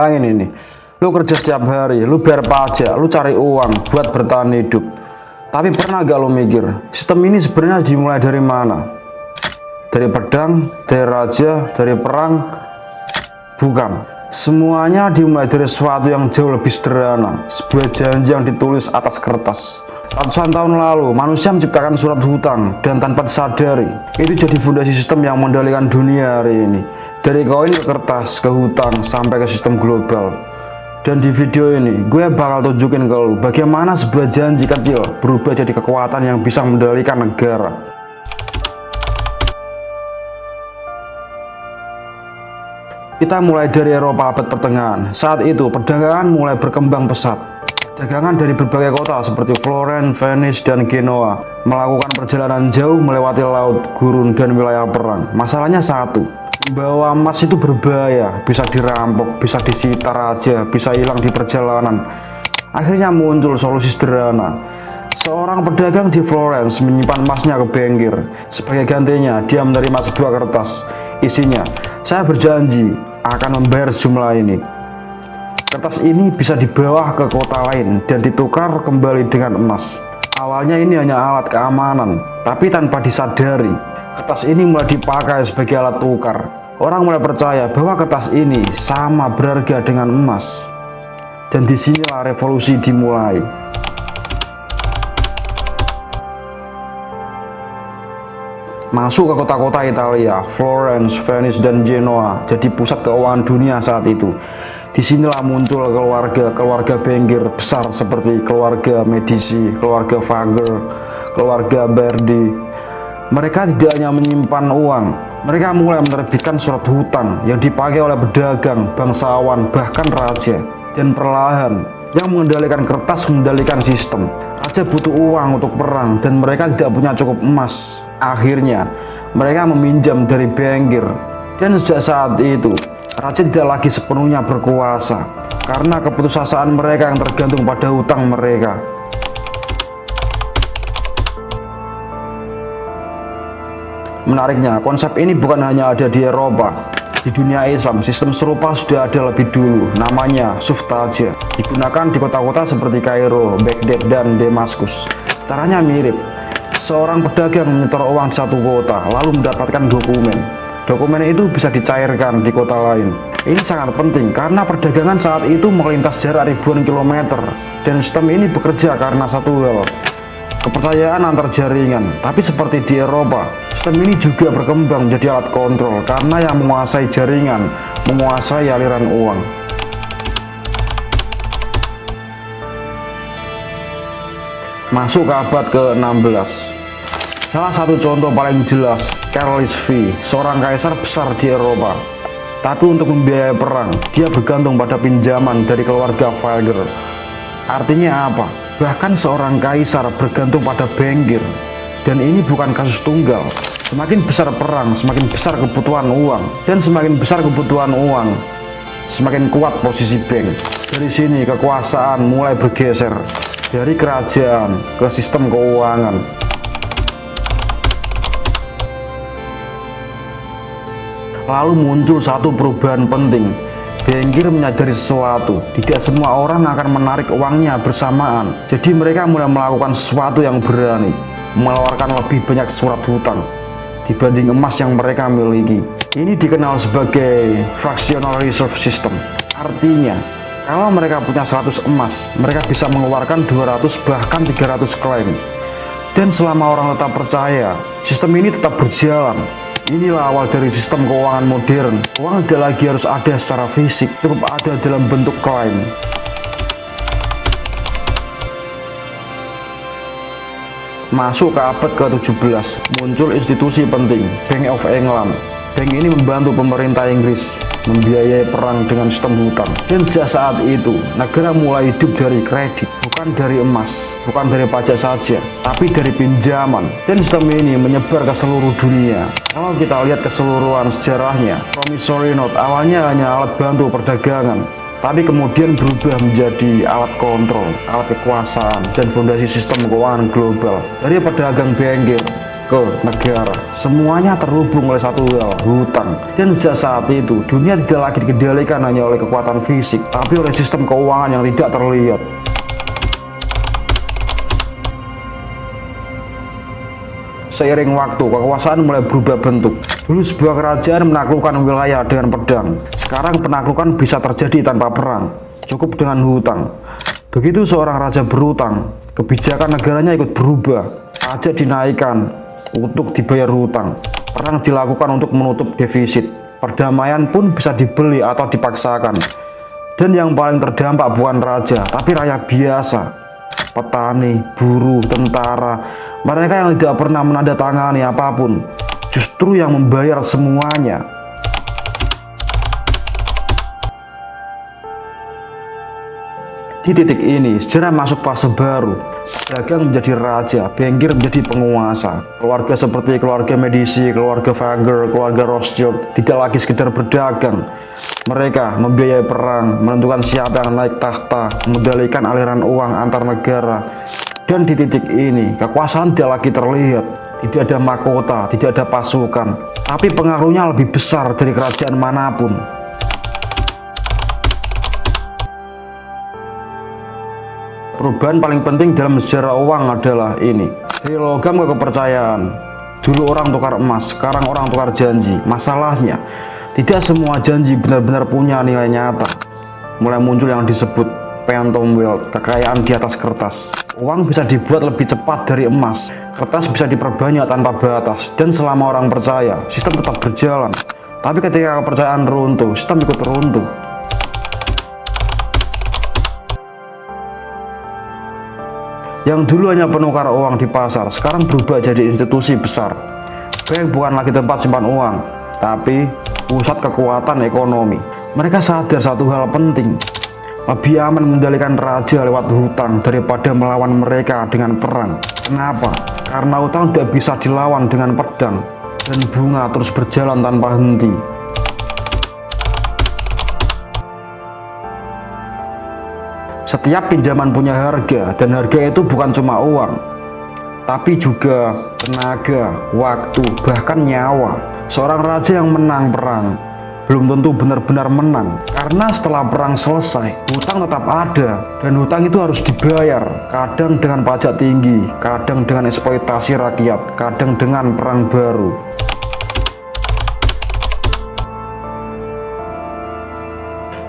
Bayangin ini, lu kerja setiap hari, lu bayar pajak, lu cari uang buat bertahan hidup. Tapi pernah gak lu mikir, sistem ini sebenarnya dimulai dari mana? Dari pedang, dari raja, dari perang? Bukan. Semuanya dimulai dari sesuatu yang jauh lebih sederhana, sebuah janji yang ditulis atas kertas. Ratusan tahun lalu, manusia menciptakan surat hutang dan tanpa disadari, itu jadi fondasi sistem yang mengendalikan dunia hari ini. Dari koin ke kertas, ke hutang, sampai ke sistem global. Dan di video ini, gue bakal tunjukin ke lu bagaimana sebuah janji kecil berubah jadi kekuatan yang bisa mengendalikan negara. Kita mulai dari Eropa abad pertengahan. Saat itu, perdagangan mulai berkembang pesat. Dagangan dari berbagai kota seperti Florence, Venice, dan Genoa melakukan perjalanan jauh melewati laut, gurun, dan wilayah perang. Masalahnya satu, membawa emas itu berbahaya, bisa dirampok, bisa disita raja, bisa hilang di perjalanan. Akhirnya muncul solusi sederhana. Seorang pedagang di Florence menyimpan emasnya ke bengkel. Sebagai gantinya, dia menerima sebuah kertas. Isinya, saya berjanji akan membayar sejumlah ini. Kertas ini bisa dibawa ke kota lain dan ditukar kembali dengan emas. Awalnya ini hanya alat keamanan, tapi tanpa disadari, kertas ini mulai dipakai sebagai alat tukar. Orang mulai percaya bahwa kertas ini sama berharga dengan emas. Dan disinilah revolusi dimulai. Masuk ke kota-kota Italia, Florence, Venice, dan Genoa jadi pusat keuangan dunia saat itu. Disinilah muncul keluarga bengkel besar seperti keluarga Medici, keluarga Fugger, keluarga Bardi. Mereka tidak hanya menyimpan uang, mereka mulai menerbitkan surat hutang yang dipakai oleh pedagang, bangsawan, bahkan raja. Dan perlahan, yang mengendalikan kertas mengendalikan sistem. Raja butuh uang untuk perang dan mereka tidak punya cukup emas. Akhirnya, mereka meminjam dari bengkel. Dan sejak saat itu, raja tidak lagi sepenuhnya berkuasa karena keputusasaan mereka yang tergantung pada hutang mereka. Menariknya, konsep ini bukan hanya ada di Eropa. Di dunia Islam, sistem serupa sudah ada lebih dulu, namanya suftaja. Digunakan di kota-kota seperti Kairo, Baghdad, dan Damaskus. Caranya mirip. Seorang pedagang menyetor uang di satu kota, lalu mendapatkan dokumen. Dokumen itu bisa dicairkan di kota lain. Ini sangat penting karena perdagangan saat itu melintas jarak ribuan kilometer. Dan sistem ini bekerja karena satu hal, kepercayaan antar jaringan. Tapi seperti di Eropa, sistem ini juga berkembang menjadi alat kontrol karena yang menguasai jaringan menguasai aliran uang. Masuk ke abad ke-16. Salah satu contoh paling jelas, Carolus V, seorang kaisar besar di Eropa. Tapi untuk membiayai perang, dia bergantung pada pinjaman dari keluarga Fugger. Artinya apa? Bahkan seorang kaisar bergantung pada bengkel. Dan ini bukan kasus tunggal. Semakin besar perang, semakin besar kebutuhan uang. Dan semakin besar kebutuhan uang, semakin kuat posisi bank. Dari sini kekuasaan mulai bergeser dari kerajaan ke sistem keuangan. Lalu muncul satu perubahan penting. Bengkel menyadari sesuatu, tidak semua orang akan menarik uangnya bersamaan. Jadi mereka mulai melakukan sesuatu yang berani, mengeluarkan lebih banyak surat hutang dibanding emas yang mereka miliki. Ini dikenal sebagai fractional reserve system. Artinya, kalau mereka punya 100 emas, mereka bisa mengeluarkan 200 bahkan 300 klaim. Dan selama orang tetap percaya, sistem ini tetap berjalan. Inilah awal dari sistem keuangan modern. Uang tidak lagi harus ada secara fisik, cukup ada dalam bentuk klaim. Masuk ke abad ke-17, muncul institusi penting, Bank of England. Bank ini membantu pemerintah Inggris membiayai perang dengan sistem hutang. Dan sejak saat itu, negara mulai hidup dari kredit, bukan dari emas, bukan dari pajak saja, tapi dari pinjaman. Dan sistem ini menyebar ke seluruh dunia. Kalau kita lihat keseluruhan sejarahnya, promissory note awalnya hanya alat bantu perdagangan, tapi kemudian berubah menjadi alat kontrol, alat kekuasaan, dan fondasi sistem keuangan global. Dari pedagang bengkel ke negara. Semuanya terhubung oleh satu hal, hutang. Dan sejak saat itu, dunia tidak lagi dikendalikan hanya oleh kekuatan fisik, tapi oleh sistem keuangan yang tidak terlihat. Seiring waktu, kekuasaan mulai berubah bentuk. Dulu sebuah kerajaan menaklukkan wilayah dengan pedang. Sekarang penaklukan bisa terjadi tanpa perang, cukup dengan hutang. Begitu seorang raja berhutang, kebijakan negaranya ikut berubah. Pajak dinaikkan untuk dibayar hutang. Perang dilakukan untuk menutup defisit. Perdamaian pun bisa dibeli atau dipaksakan. Dan yang paling terdampak bukan raja, tapi rakyat biasa. Petani, buruh, tentara, mereka yang tidak pernah menandatangani apapun, justru yang membayar semuanya. Di titik ini, sejarah masuk fase baru. Dagang menjadi raja, bankir menjadi penguasa. Keluarga seperti keluarga Medici, keluarga Fugger, keluarga Rothschild tidak lagi sekedar berdagang. Mereka membiayai perang, menentukan siapa yang naik tahta, mengendalikan aliran uang antar negara. Dan di titik ini, kekuasaan tidak lagi terlihat. Tidak ada mahkota, tidak ada pasukan, tapi pengaruhnya lebih besar dari kerajaan manapun. Perubahan paling penting dalam sejarah uang adalah ini. Dari logam ke kepercayaan. Dulu orang tukar emas, sekarang orang tukar janji. Masalahnya, tidak semua janji benar-benar punya nilai nyata. Mulai muncul yang disebut phantom wealth, kekayaan di atas kertas. Uang bisa dibuat lebih cepat dari emas. Kertas bisa diperbanyak tanpa batas. Dan selama orang percaya, sistem tetap berjalan. Tapi ketika kepercayaan runtuh, sistem ikut runtuh. Yang dulu hanya penukar uang di pasar, sekarang berubah jadi institusi besar. Bank bukan lagi tempat simpan uang, tapi pusat kekuatan ekonomi. Mereka sadar satu hal penting, lebih aman mengendalikan raja lewat hutang daripada melawan mereka dengan perang. Kenapa? Karena hutang tidak bisa dilawan dengan pedang, dan bunga terus berjalan tanpa henti. Setiap pinjaman punya harga, dan harga itu bukan cuma uang, tapi juga tenaga, waktu, bahkan nyawa. Seorang raja yang menang perang belum tentu benar-benar menang, karena setelah perang selesai, hutang tetap ada, dan hutang itu harus dibayar. Kadang dengan pajak tinggi, kadang dengan eksploitasi rakyat, kadang dengan perang baru.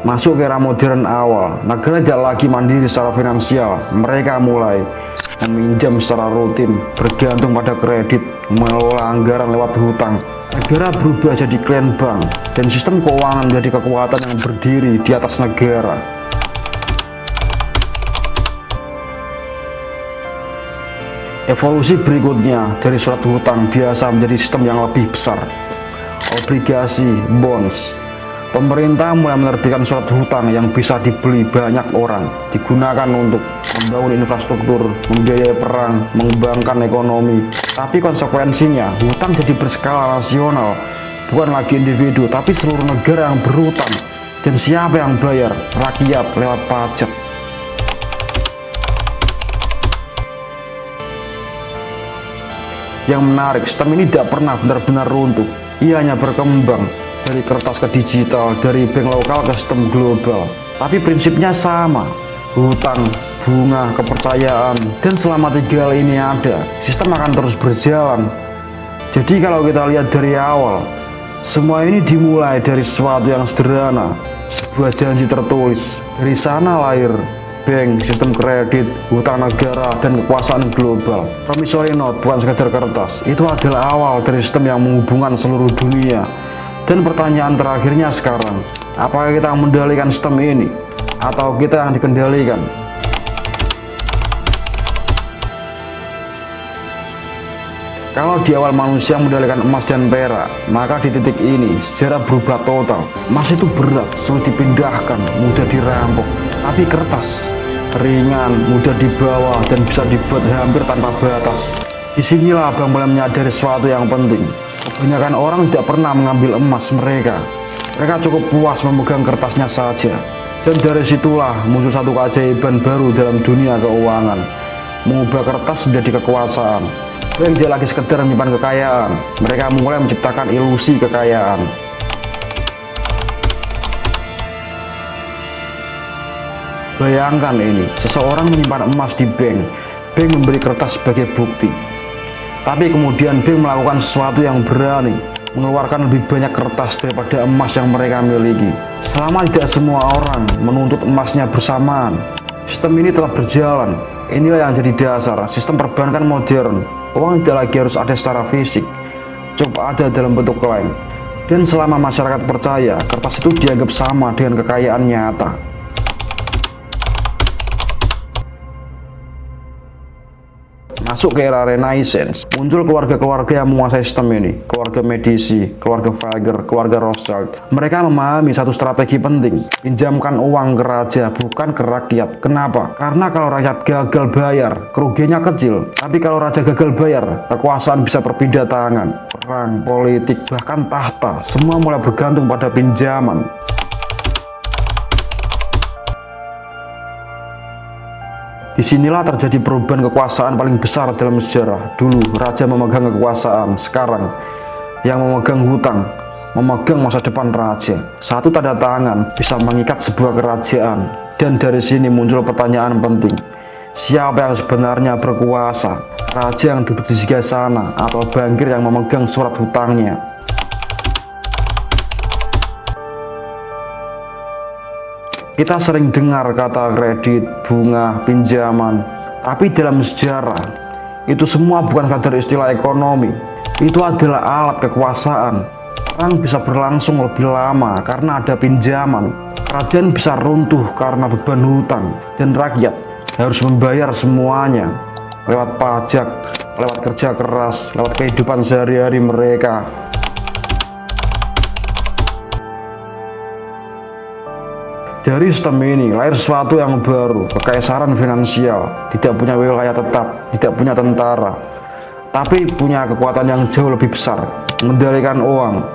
Masuk ke era modern awal, negara tidak lagi mandiri secara finansial. Mereka mulai meminjam secara rutin, bergantung pada kredit, mengelola anggaran lewat hutang. Negara berubah jadi klien bank, dan sistem keuangan menjadi kekuatan yang berdiri di atas negara. Evolusi berikutnya dari surat hutang biasa menjadi sistem yang lebih besar, obligasi, bonds. Pemerintah mulai menerbitkan surat hutang yang bisa dibeli banyak orang, digunakan untuk membangun infrastruktur, membiayai perang, mengembangkan ekonomi. Tapi konsekuensinya, hutang jadi berskala nasional, bukan lagi individu, tapi seluruh negara yang berhutang. Dan siapa yang bayar? Rakyat lewat pajak. Yang menarik, sistem ini tidak pernah benar-benar runtuh. Ia hanya berkembang dari kertas ke digital, dari bank lokal ke sistem global. Tapi prinsipnya sama, hutang, bunga, kepercayaan. Dan selama tiga hal ini ada, sistem akan terus berjalan. Jadi kalau kita lihat dari awal, semua ini dimulai dari sesuatu yang sederhana, sebuah janji tertulis. Dari sana lahir bank, sistem kredit, hutang negara, dan kekuasaan global. Promissory note bukan sekedar kertas, itu adalah awal dari sistem yang menghubungkan seluruh dunia. Dan pertanyaan terakhirnya sekarang, apakah kita mengendalikan sistem ini, atau kita yang dikendalikan? Kalau di awal manusia mengendalikan emas dan perak, maka di titik ini sejarah berubah total. Emas itu berat, sulit dipindahkan, mudah dirampok. Tapi kertas ringan, mudah dibawa, dan bisa dibuat hampir tanpa batas. Disinilah abang mulai menyadari sesuatu yang penting. Kebanyakan orang tidak pernah mengambil emas mereka. Mereka cukup puas memegang kertasnya saja. Dan dari situlah muncul satu keajaiban baru dalam dunia keuangan, mengubah kertas menjadi kekuasaan. Dan tidak lagi sekedar menyimpan kekayaan, mereka mulai menciptakan ilusi kekayaan. Bayangkan ini, seseorang menyimpan emas di bank memberi kertas sebagai bukti. Tapi kemudian bank melakukan sesuatu yang berani, mengeluarkan lebih banyak kertas daripada emas yang mereka miliki. Selama tidak semua orang menuntut emasnya bersamaan, sistem ini telah berjalan. Inilah yang jadi dasar sistem perbankan modern. Uang tidak lagi harus ada secara fisik, cukup ada dalam bentuk klaim. Dan selama masyarakat percaya, kertas itu dianggap sama dengan kekayaan nyata. Masuk ke era Renaissance, muncul keluarga-keluarga yang menguasai sistem ini. Keluarga Medici, keluarga Fugger, keluarga Rothschild. Mereka memahami satu strategi penting: pinjamkan uang ke raja, bukan ke rakyat. Kenapa? Karena kalau rakyat gagal bayar, kerugiannya kecil. Tapi kalau raja gagal bayar, kekuasaan bisa berpindah tangan. Perang, politik, bahkan tahta, semua mulai bergantung pada pinjaman. Disinilah terjadi perubahan kekuasaan paling besar dalam sejarah. Dulu raja memegang kekuasaan, sekarang yang memegang hutang, memegang masa depan raja. Satu tanda tangan bisa mengikat sebuah kerajaan. Dan dari sini muncul pertanyaan penting: siapa yang sebenarnya berkuasa? Raja yang duduk di sebelah sana atau bankir yang memegang surat hutangnya? Kita sering dengar kata kredit, bunga, pinjaman. Tapi dalam sejarah, itu semua bukan sekadar istilah ekonomi. Itu adalah alat kekuasaan. Perang bisa berlangsung lebih lama karena ada pinjaman. Kerajaan bisa runtuh karena beban hutang. Dan rakyat harus membayar semuanya. Lewat pajak, lewat kerja keras, lewat kehidupan sehari-hari mereka. Dari sistem ini lahir sesuatu yang baru, kekaisaran finansial. Tidak punya wilayah tetap, tidak punya tentara, tapi punya kekuatan yang jauh lebih besar, mengendalikan uang.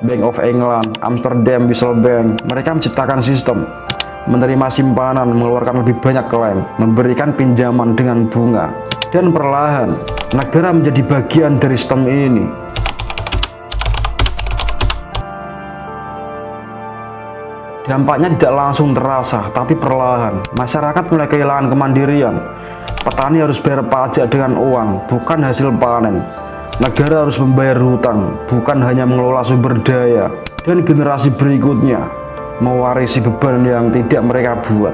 Bank of England, Amsterdam, Wissel Bank, mereka menciptakan sistem menerima simpanan, mengeluarkan lebih banyak klaim, memberikan pinjaman dengan bunga. Dan perlahan negara menjadi bagian dari sistem ini. Dampaknya tidak langsung terasa, tapi perlahan masyarakat mulai kehilangan kemandirian. Petani harus bayar pajak dengan uang, bukan hasil panen. Negara harus membayar hutang, bukan hanya mengelola sumber daya. Dan generasi berikutnya mewarisi beban yang tidak mereka buat.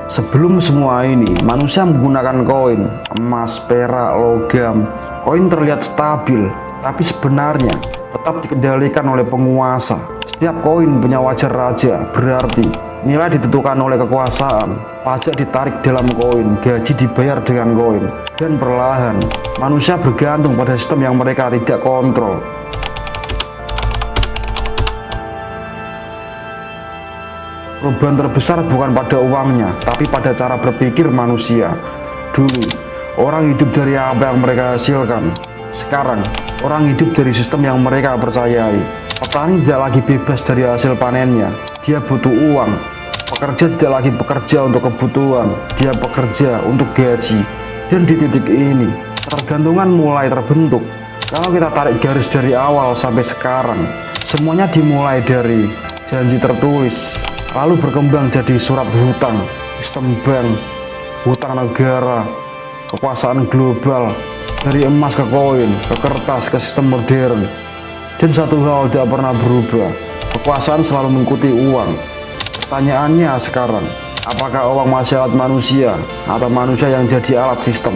Sebelum semua ini, manusia menggunakan koin, emas, perak, logam. Koin terlihat stabil, tapi sebenarnya tetap dikendalikan oleh penguasa. Setiap koin punya wajah raja, berarti nilai ditentukan oleh kekuasaan. Pajak ditarik dalam koin, gaji dibayar dengan koin. Dan perlahan manusia bergantung pada sistem yang mereka tidak kontrol. Perubahan terbesar bukan pada uangnya, tapi pada cara berpikir manusia. Dulu orang hidup dari apa yang mereka hasilkan. Sekarang orang hidup dari sistem yang mereka percayai. Petani tidak lagi bebas dari hasil panennya, dia butuh uang. Pekerja tidak lagi bekerja untuk kebutuhan, dia bekerja untuk gaji. Dan di titik ini, ketergantungan mulai terbentuk. Kalau kita tarik garis dari awal sampai sekarang, semuanya dimulai dari janji tertulis, lalu berkembang jadi surat hutang, sistem bank, hutang negara, kekuasaan global. Dari emas ke koin, ke kertas, ke sistem modern. Dan satu hal tidak pernah berubah, kekuasaan selalu mengikuti uang. Pertanyaannya sekarang, apakah uang masih alat manusia atau manusia yang jadi alat sistem?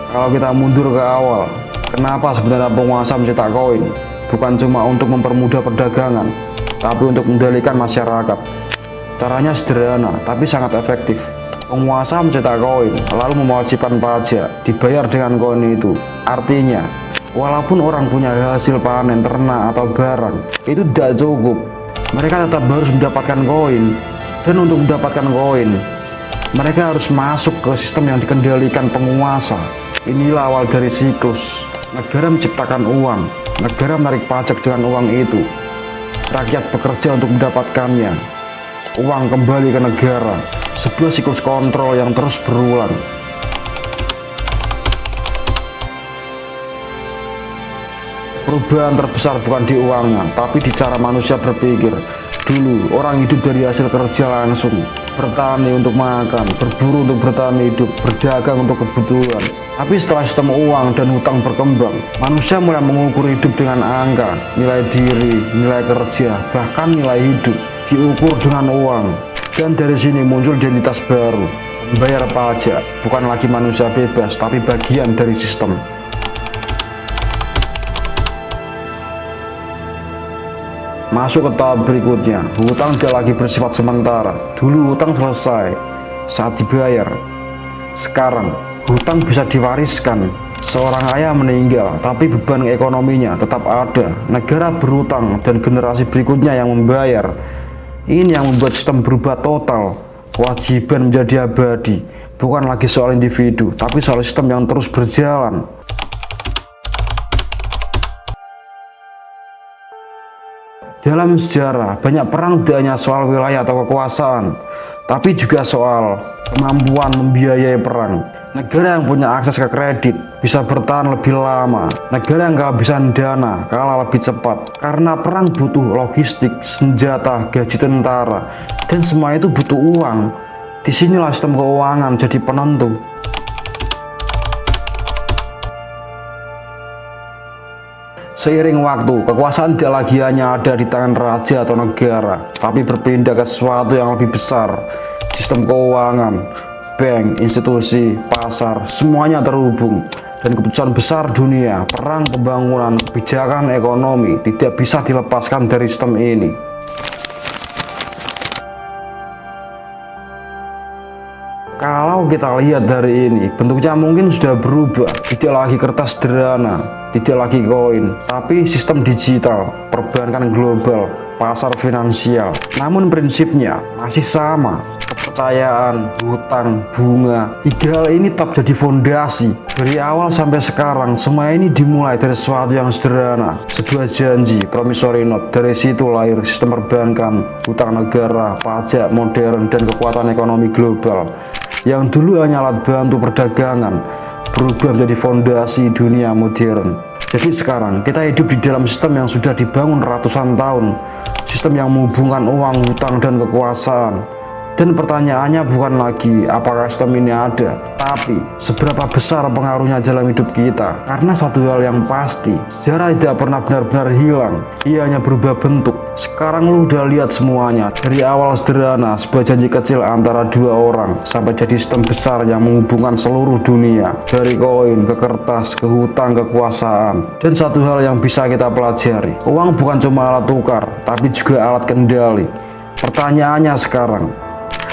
Kalau kita mundur ke awal, kenapa sebenarnya penguasa mencetak koin? Bukan cuma untuk mempermudah perdagangan, tapi untuk mengendalikan masyarakat. Caranya sederhana, tapi sangat efektif. Penguasa mencetak koin, lalu mewajibkan pajak, dibayar dengan koin itu. Artinya, walaupun orang punya hasil panen, ternak, atau barang, itu tidak cukup. Mereka tetap harus mendapatkan koin. Dan untuk mendapatkan koin, mereka harus masuk ke sistem yang dikendalikan penguasa. Inilah awal dari siklus. Negara menciptakan uang, negara menarik pajak dengan uang itu. rakyat bekerja untuk mendapatkannya. Uang kembali ke negara, sebuah siklus kontrol yang terus berulang. Perubahan terbesar bukan di uangnya, tapi di cara manusia berpikir. Dulu, orang hidup dari hasil kerja langsung, bertani untuk makan, berburu untuk bertahan hidup, berdagang untuk kebutuhan. Tapi setelah sistem uang dan hutang berkembang, manusia mulai mengukur hidup dengan angka, nilai diri, nilai kerja, bahkan nilai hidup, diukur dengan uang. Dan dari sini muncul identitas baru, membayar pajak, bukan lagi manusia bebas, tapi bagian dari sistem. Masuk ke tahap berikutnya, hutang tidak lagi bersifat sementara. Dulu hutang selesai saat dibayar. Sekarang, hutang bisa diwariskan. Seorang ayah meninggal, tapi beban ekonominya tetap ada. Negara berhutang dan generasi berikutnya yang membayar. Ini yang membuat sistem berubah total. Kewajiban menjadi abadi, bukan lagi soal individu, tapi soal sistem yang terus berjalan. Dalam sejarah, banyak perang tidak hanya soal wilayah atau kekuasaan, tapi juga soal kemampuan membiayai perang. Negara yang punya akses ke kredit bisa bertahan lebih lama. Negara yang kehabisan dana kalah lebih cepat. Karena perang butuh logistik, senjata, gaji tentara, dan semua itu butuh uang. Disinilah sistem keuangan jadi penentu. Seiring waktu, kekuasaan tidak lagi hanya ada di tangan raja atau negara, tapi berpindah ke sesuatu yang lebih besar. Sistem keuangan, bank, institusi, pasar, semuanya terhubung. Dan keputusan besar dunia, perang, pembangunan, kebijakan ekonomi tidak bisa dilepaskan dari sistem ini. Kalau kita lihat dari ini, bentuknya mungkin sudah berubah. Tidak lagi kertas sederhana, tidak lagi koin, tapi sistem digital, perbankan global, pasar finansial. Namun prinsipnya masih sama. Kepercayaan, hutang, bunga, tiga hal ini tetap jadi fondasi. Dari awal sampai sekarang, semua ini dimulai dari sesuatu yang sederhana. Sebuah janji, promissory note. Dari situ lahir sistem perbankan, hutang negara, pajak modern, dan kekuatan ekonomi global. Yang dulu hanya alat bantu perdagangan, berubah menjadi fondasi dunia modern. Jadi sekarang kita hidup di dalam sistem yang sudah dibangun ratusan tahun. Sistem yang menghubungkan uang, hutang, dan kekuasaan. Dan pertanyaannya bukan lagi apakah sistem ini ada, tapi seberapa besar pengaruhnya dalam hidup kita. Karena satu hal yang pasti, sejarah tidak pernah benar-benar hilang, ia hanya berubah bentuk. Sekarang lu udah lihat semuanya, dari awal sederhana, sebuah janji kecil antara dua orang, sampai jadi sistem besar yang menghubungkan seluruh dunia. Dari koin, ke kertas, ke hutang, kekuasaan. Dan satu hal yang bisa kita pelajari, uang bukan cuma alat tukar, tapi juga alat kendali. Pertanyaannya sekarang,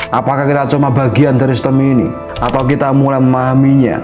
apakah kita cuma bagian dari sistem ini, atau kita mulai memahaminya?